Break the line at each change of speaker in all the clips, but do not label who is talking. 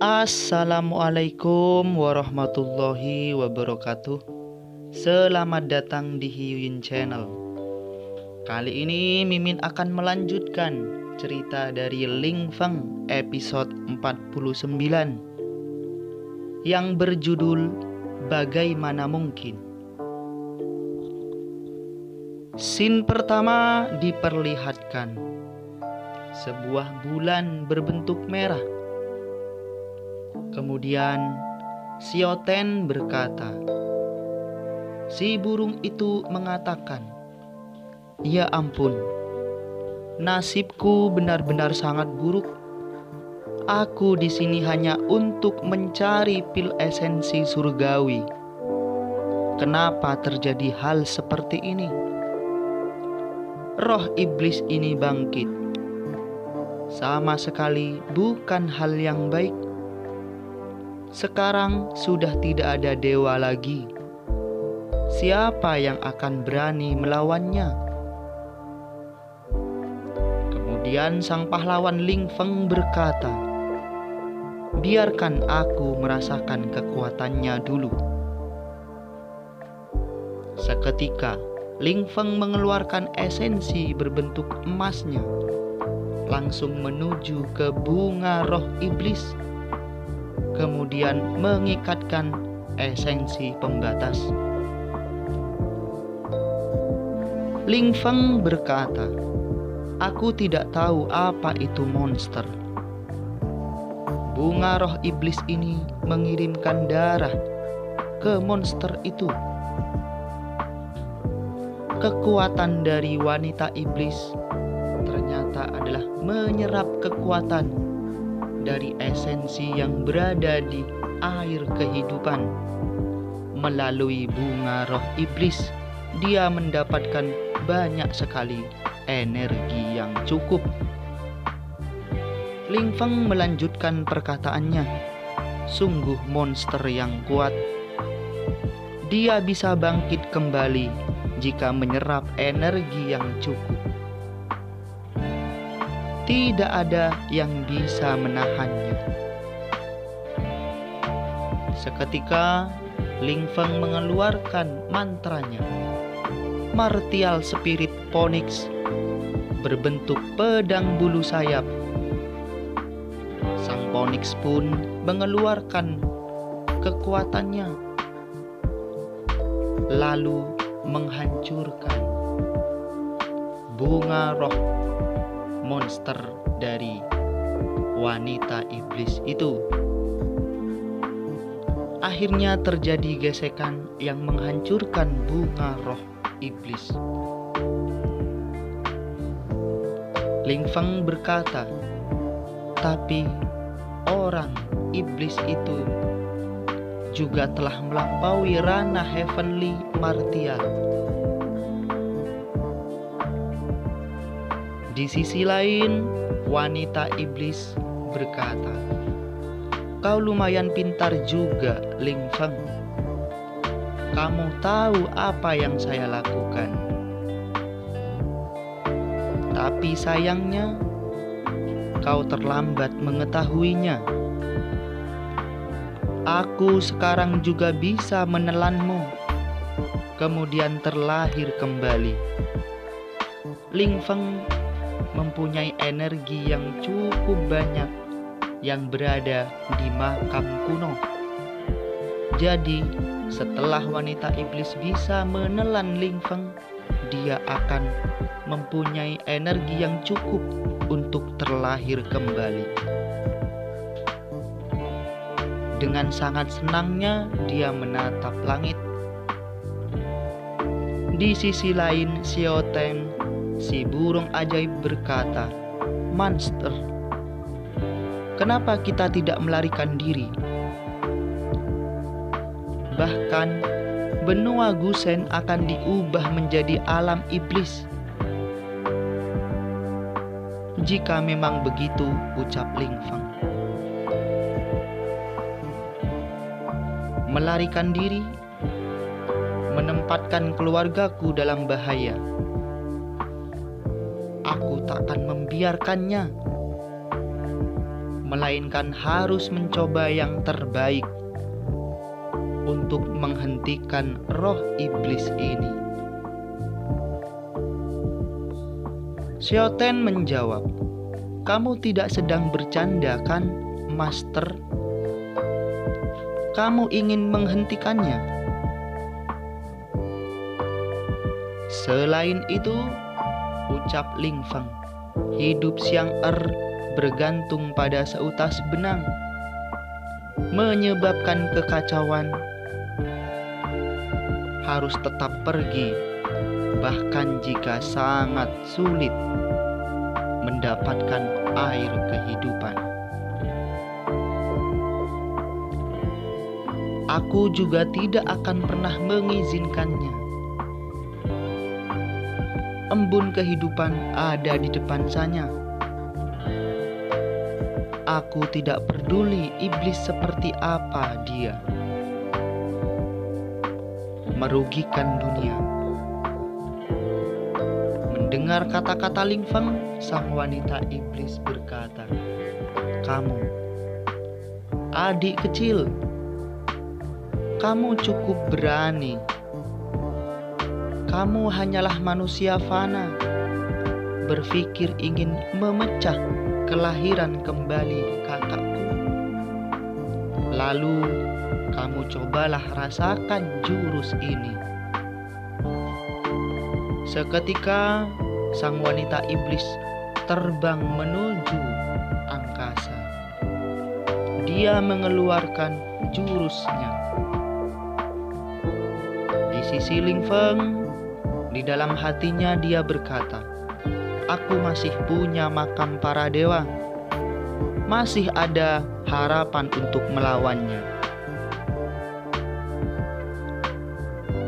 Assalamualaikum warahmatullahi wabarakatuh. Selamat datang di Hiyun Channel. Kali ini Mimin akan melanjutkan cerita dari Ling Feng episode 49 yang berjudul Bagaimana Mungkin. Scene pertama diperlihatkan sebuah bulan berbentuk merah. Kemudian Xiao Ten berkata, si burung itu mengatakan, "Ya ampun, nasibku benar-benar sangat buruk. Aku di sini hanya untuk mencari pil esensi surgawi. Kenapa terjadi hal seperti ini? Roh iblis ini bangkit. Sama sekali bukan hal yang baik. Sekarang sudah tidak ada dewa lagi. Siapa yang akan berani melawannya?" Kemudian sang pahlawan Ling Feng berkata, "Biarkan aku merasakan kekuatannya dulu." Seketika Ling Feng mengeluarkan esensi berbentuk emasnya, langsung menuju ke bunga roh iblis. Kemudian mengikatkan esensi pembatas. Ling Feng berkata, "Aku tidak tahu apa itu monster." Bunga roh iblis ini mengirimkan darah ke monster itu. Kekuatan dari wanita iblis ternyata adalah menyerap kekuatan dari esensi yang berada di air kehidupan. Melalui bunga roh iblis, dia mendapatkan banyak sekali energi yang cukup. Ling Feng melanjutkan perkataannya, "Sungguh monster yang kuat. Dia bisa bangkit kembali jika menyerap energi yang cukup. Tidak ada yang bisa menahannya." Seketika Ling Feng mengeluarkan mantranya. Martial Spirit Phoenix berbentuk pedang bulu sayap. Sang Phoenix pun mengeluarkan kekuatannya, lalu menghancurkan bunga roh monster dari wanita iblis itu. Akhirnya terjadi gesekan yang menghancurkan bunga roh iblis. Ling Feng berkata, "Tapi orang iblis itu juga telah melampaui ranah Heavenly Martial." Di sisi lain, wanita iblis berkata, "Kau lumayan pintar juga, Ling Feng. Kamu tahu apa yang saya lakukan. Tapi sayangnya, kau terlambat mengetahuinya. Aku sekarang juga bisa menelanmu, kemudian terlahir kembali." Ling Feng mempunyai energi yang cukup banyak yang berada di makam kuno. Jadi, setelah wanita iblis bisa menelan Ling Feng, dia akan mempunyai energi yang cukup untuk terlahir kembali. Dengan sangat senangnya dia menatap langit. Di sisi lain, Xiao Ten, si burung ajaib berkata, "Monster, kenapa kita tidak melarikan diri? Bahkan benua Gusen akan diubah menjadi alam iblis." "Jika memang begitu," ucap Ling Feng, "melarikan diri, menempatkan keluargaku dalam bahaya. Aku takkan membiarkannya. melainkan harus mencoba yang terbaik untuk menghentikan roh iblis ini. Xiaoten menjawab, "Kamu tidak sedang bercanda kan, Master? Kamu ingin menghentikannya?" "Selain itu," ucap Ling Feng, "hidup Xiang bergantung pada seutas benang. Menyebabkan kekacauan, harus tetap pergi, bahkan jika sangat sulit mendapatkan air kehidupan. Aku juga tidak akan pernah mengizinkannya. Embun kehidupan ada di depan sana. Aku tidak peduli iblis seperti apa dia. Merugikan dunia." Mendengar kata-kata Ling Feng, sang wanita iblis berkata, "Kamu, adik kecil, kamu cukup berani. Kamu hanyalah manusia fana, berpikir ingin memecah kelahiran kembali kakakku. Lalu kamu cobalah rasakan jurus ini." Seketika sang wanita iblis terbang menuju angkasa. Dia mengeluarkan jurusnya. Di sisi Ling Feng, di dalam hatinya dia berkata, "Aku masih punya makam para dewa. Masih ada harapan untuk melawannya."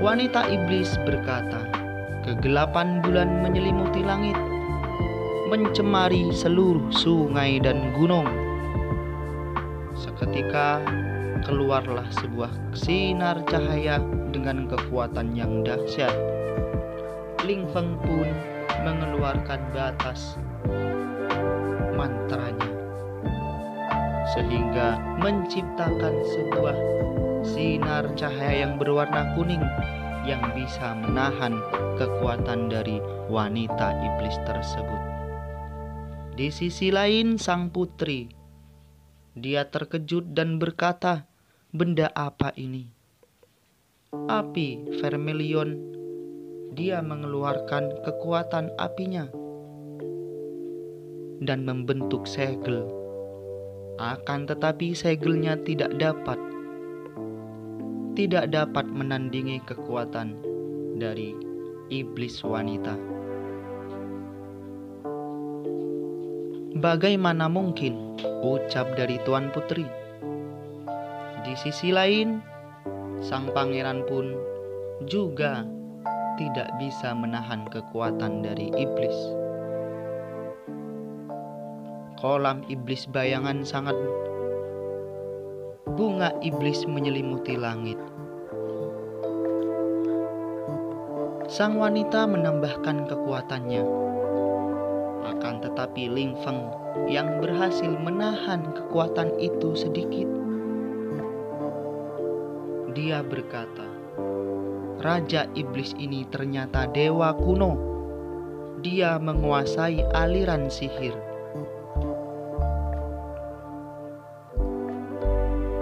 Wanita iblis berkata, "Kegelapan bulan menyelimuti langit, mencemari seluruh sungai dan gunung." Seketika keluarlah sebuah sinar cahaya dengan kekuatan yang dahsyat. Ling Feng pun mengeluarkan batas mantranya, sehingga menciptakan sebuah sinar cahaya yang berwarna kuning yang bisa menahan kekuatan dari wanita iblis tersebut. Di sisi lain, sang putri, dia terkejut dan berkata, "Benda apa ini?" "Api vermilion." Dia mengeluarkan kekuatan apinya dan membentuk segel. Akan tetapi segelnya tidak dapat menandingi kekuatan dari iblis wanita. "Bagaimana mungkin?" ucap dari Tuan Putri. Di sisi lain, sang pangeran pun juga tidak bisa menahan kekuatan dari iblis. Kolam iblis bayangan sangat bunga iblis menyelimuti langit. Sang wanita menambahkan kekuatannya. Akan tetapi Ling Feng yang berhasil menahan kekuatan itu sedikit. Dia berkata, "Raja iblis ini ternyata dewa kuno. Dia menguasai aliran sihir."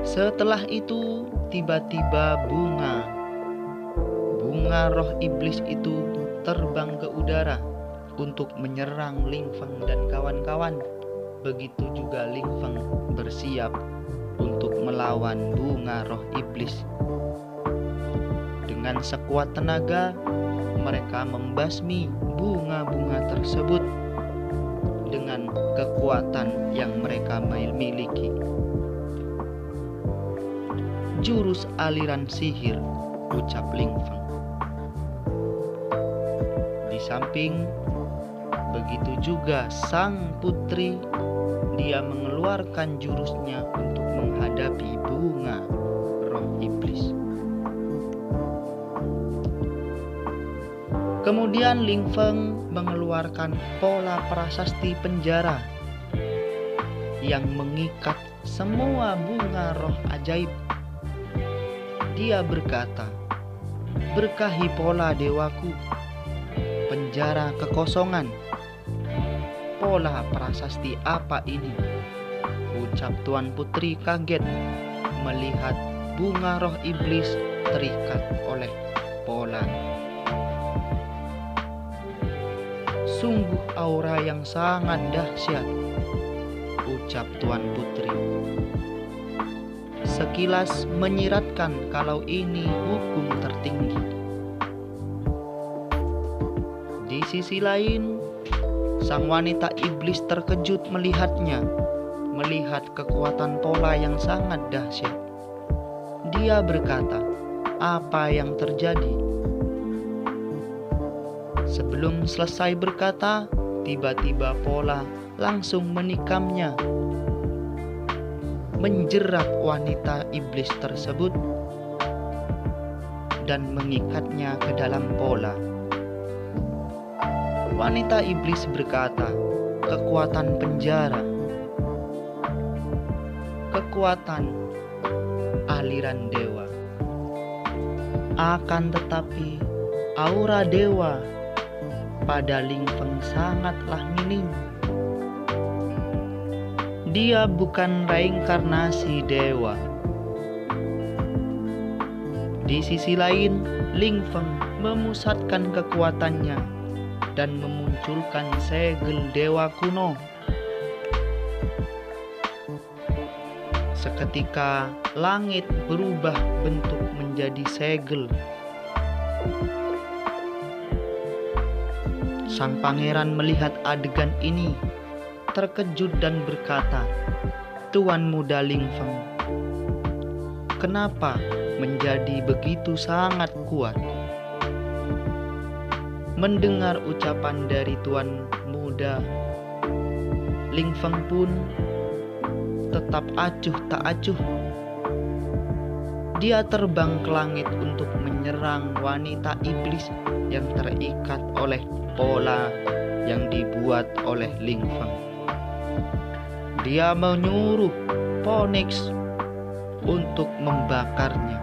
Setelah itu, tiba-tiba bunga roh iblis itu terbang ke udara untuk menyerang Ling Feng dan kawan-kawan. Begitu juga Ling Feng bersiap untuk melawan bunga roh iblis. Dengan sekuat tenaga, mereka membasmi bunga-bunga tersebut dengan kekuatan yang mereka miliki. "Jurus aliran sihir," ucap Ling Feng. Di samping begitu juga sang putri, dia mengeluarkan jurusnya untuk menghadapi bunga roh iblis. Kemudian Ling Feng mengeluarkan pola prasasti penjara. yang mengikat semua bunga roh ajaib. Dia berkata, "Berkahi pola dewaku, penjara kekosongan." "Pola prasasti apa ini?" ucap Tuan Putri kaget melihat bunga roh iblis terikat oleh pola. "Sungguh aura yang sangat dahsyat," ucap Tuan Putri. "Sekilas menyiratkan kalau ini hukum tertinggi." Di sisi lain, sang wanita iblis terkejut melihatnya, melihat kekuatan pola yang sangat dahsyat. Dia berkata, "Apa yang terjadi?" Sebelum selesai berkata, tiba-tiba pola langsung menikamnya, menjerat wanita iblis tersebut dan mengikatnya ke dalam pola. Wanita iblis berkata, "Kekuatan penjara, kekuatan aliran dewa. Akan tetapi aura dewa pada Ling Feng sangatlah minim. Dia bukan reinkarnasi dewa." Di sisi lain, Ling Feng memusatkan kekuatannya dan memunculkan segel dewa kuno. Seketika langit berubah bentuk menjadi segel. Sang pangeran melihat adegan ini, terkejut dan berkata, "Tuan muda Ling Feng, kenapa menjadi begitu sangat kuat?" Mendengar ucapan dari Tuan muda, Ling Feng pun tetap acuh tak acuh. Dia terbang ke langit untuk menyerang wanita iblis yang terikat oleh pola yang dibuat oleh Ling Feng. Dia menyuruh Phoenix untuk membakarnya.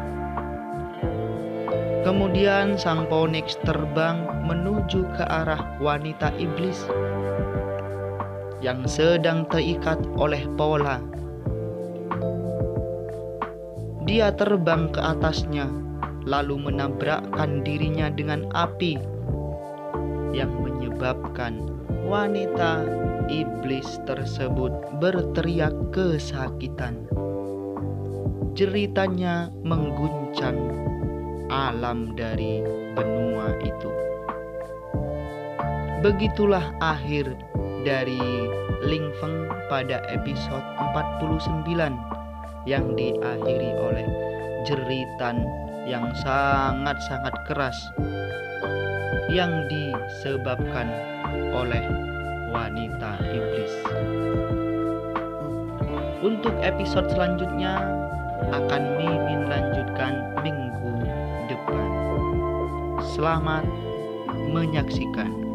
Kemudian sang Phoenix terbang menuju ke arah wanita iblis yang sedang terikat oleh pola. Dia terbang ke atasnya, lalu menabrakkan dirinya dengan api yang menyebabkan wanita iblis tersebut berteriak kesakitan. Jeritanya mengguncang alam dari benua itu. Begitulah akhir dari Ling Feng pada episode 49 yang diakhiri oleh jeritan yang sangat-sangat keras yang disebabkan oleh wanita iblis. Untuk episode selanjutnya akan Mimin lanjutkan minggu depan. Selamat menyaksikan.